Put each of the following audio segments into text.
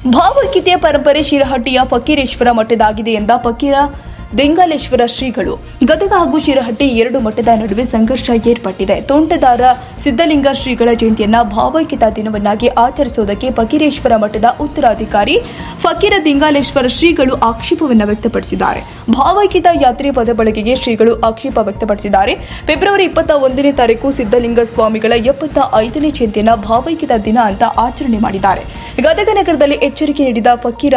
ಭಾವೈಕ್ಯತೆಯ ಪರಂಪರೆ ಶಿರಹಟ್ಟಿಯ ಫಕೀರೇಶ್ವರ ಮಠದಾಗಿದೆ ಎಂದ ಫಕೀರ ದಿಂಗಾಲೇಶ್ವರ ಶ್ರೀಗಳು. ಗದಗ ಹಾಗೂ ಶಿರಹಟ್ಟಿ ಎರಡು ಮಠದ ನಡುವೆ ಸಂಘರ್ಷ ಏರ್ಪಟ್ಟಿದೆ. ತೋಂಟದಾರ ಸಿದ್ದಲಿಂಗ ಶ್ರೀಗಳ ಜಯಂತಿಯನ್ನ ಭಾವೈಕ್ಯತಾ ದಿನವನ್ನಾಗಿ ಆಚರಿಸುವುದಕ್ಕೆ ಫಕೀರೇಶ್ವರ ಮಠದ ಉತ್ತರಾಧಿಕಾರಿ ಫಕೀರ ದಿಂಗಾಲೇಶ್ವರ ಶ್ರೀಗಳು ಆಕ್ಷೇಪವನ್ನು ವ್ಯಕ್ತಪಡಿಸಿದ್ದಾರೆ. ಭಾವೈಕ್ಯತಾ ಯಾತ್ರೆ ಪದ ಬಳಕೆಗೆ ಶ್ರೀಗಳು ಆಕ್ಷೇಪ ವ್ಯಕ್ತಪಡಿಸಿದ್ದಾರೆ. ಫೆಬ್ರವರಿ 21ನೇ ತಾರೀಕು ಸಿದ್ದಲಿಂಗ ಸ್ವಾಮಿಗಳ 75ನೇ ಜಯಂತಿಯನ್ನ ಭಾವೈಕ್ಯತಾ ದಿನ ಅಂತ ಆಚರಣೆ ಮಾಡಿದ್ದಾರೆ. ಗದಗ ನಗರದಲ್ಲಿ ಎಚ್ಚರಿಕೆ ನೀಡಿದ ಫಕೀರ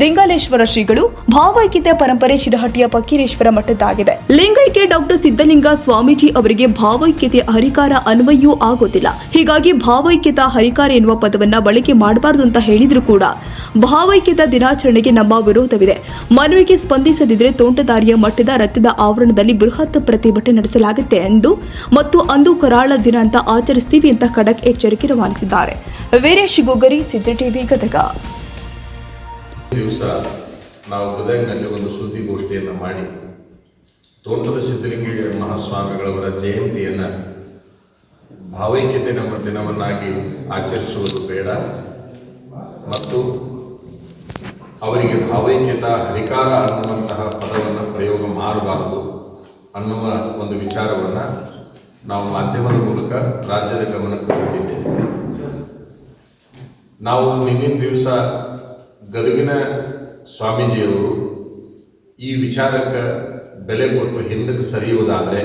ದಿಂಗಾಲೇಶ್ವರ ಶ್ರೀಗಳು, ಭಾವೈಕ್ಯತೆಯ ಪರಂಪರೆ ಶಿರಹಟ್ಟಿಯ ಫಕೀರೇಶ್ವರ ಮಠದ್ದಾಗಿದೆ. ಲಿಂಗೈಕ್ಯ ಡಾಕ್ಟರ್ ಸಿದ್ದಲಿಂಗ ಸ್ವಾಮೀಜಿ ಅವರಿಗೆ ಭಾವೈಕ್ಯತೆ ಹರಿಕಾರ ಅನ್ವಯವೂ ಆಗೋದಿಲ್ಲ. ಹೀಗಾಗಿ ಭಾವೈಕ್ಯತಾ ಹರಿಕಾರ ಎನ್ನುವ ಪದವನ್ನ ಬಳಕೆ ಮಾಡಬಾರದು ಅಂತ ಹೇಳಿದ್ರು ಕೂಡ ಭಾವೈಕ್ಯತಾ ದಿನಾಚರಣೆಗೆ ನಮ್ಮ ವಿರೋಧವಿದೆ. ಮನವಿಗೆ ಸ್ಪಂದಿಸದಿದ್ದರೆ ತೋಂಟದಾರ್ಯ ಮಠದ ರಥದ ಆವರಣದಲ್ಲಿ ಬೃಹತ್ ಪ್ರತಿಭಟನೆ ನಡೆಸಲಾಗುತ್ತೆ ಎಂದು ಮತ್ತು ಅಂದು ಕರಾಳ ದಿನ ಅಂತ ಆಚರಿಸ್ತೀವಿ ಅಂತ ಖಡಕ್ ಎಚ್ಚರಿಕೆ ರವಾನಿಸಿದ್ದಾರೆ. ವೀರೇಶ್ ಗುಗರಿ, ಸಿದ್ದಿ ಟಿವಿ, ಗದಗ. ದಿವಸ ನಾವು ಗದಗಿನಲ್ಲಿ ಒಂದು ಸುದ್ದಿಗೋಷ್ಠಿಯನ್ನು ಮಾಡಿ ತೋಂಟದ ಸಿದ್ದಲಿಂಗ ಮಹಾಸ್ವಾಮಿಗಳವರ ಜಯಂತಿಯನ್ನು ಭಾವೈಕ್ಯತೆ ನಮ್ಮ ದಿನವನ್ನಾಗಿ ಆಚರಿಸುವುದು ಬೇಡ ಮತ್ತು ಅವರಿಗೆ ಭಾವೈಕ್ಯತಾ ಹರಿಕಾರ ಅನ್ನುವಂತಹ ಪದವನ್ನು ಪ್ರಯೋಗ ಮಾಡಬಾರದು ಅನ್ನುವ ಒಂದು ವಿಚಾರವನ್ನು ನಾವು ಮಾಧ್ಯಮದ ಮೂಲಕ ರಾಜ್ಯದ ಗಮನಕ್ಕೆ ತಂದಿದ್ದೇವೆ. ನಾವು ನಿನ್ನಿನ ದಿವಸ ಗದಗಿನ ಸ್ವಾಮೀಜಿಯವರು ಈ ವಿಚಾರಕ್ಕೆ ಬೆಲೆ ಕೊಟ್ಟು ಹಿಂದಕ್ಕೆ ಸರಿಯುವುದಾದರೆ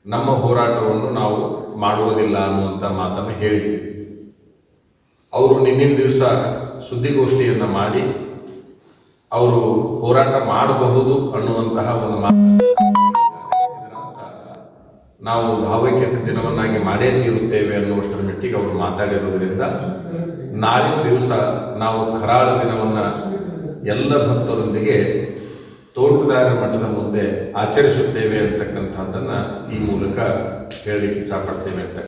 ನಮ್ಮ ಹೋರಾಟವನ್ನು ನಾವು ಮಾಡುವುದಿಲ್ಲ ಅನ್ನುವಂಥ ಮಾತನ್ನು ಹೇಳಿದ್ವಿ. ಅವರು ನಿನ್ನಿನ ದಿವಸ ಸುದ್ದಿಗೋಷ್ಠಿಯನ್ನು ಮಾಡಿ ಅವರು ಹೋರಾಟ ಮಾಡಬಹುದು ಅನ್ನುವಂತಹ ಒಂದು ಮಾತು ನಾವು ಭಾವೈಕ್ಯತೆ ದಿನವನ್ನಾಗಿ ಮಾಡೇ ತೀರುತ್ತೇವೆ ಅನ್ನುವಷ್ಟರ ಮಟ್ಟಿಗೆ ಅವರು ಮಾತಾಡಿರೋದ್ರಿಂದ ನಾಳಿನ ದಿವಸ ನಾವು ಕರಾಳ ದಿನವನ್ನು ಎಲ್ಲ ಭಕ್ತರೊಂದಿಗೆ ತೋಂಟದಾರ್ಯ ಮಠದ ಮುಂದೆ ಆಚರಿಸುತ್ತೇವೆ ಅಂತಕ್ಕಂಥದ್ದನ್ನು ಈ ಮೂಲಕ ಹೇಳಲಿಕ್ಕೆ ಇಚ್ಛಪಡ್ತೇವೆ ಅಂತ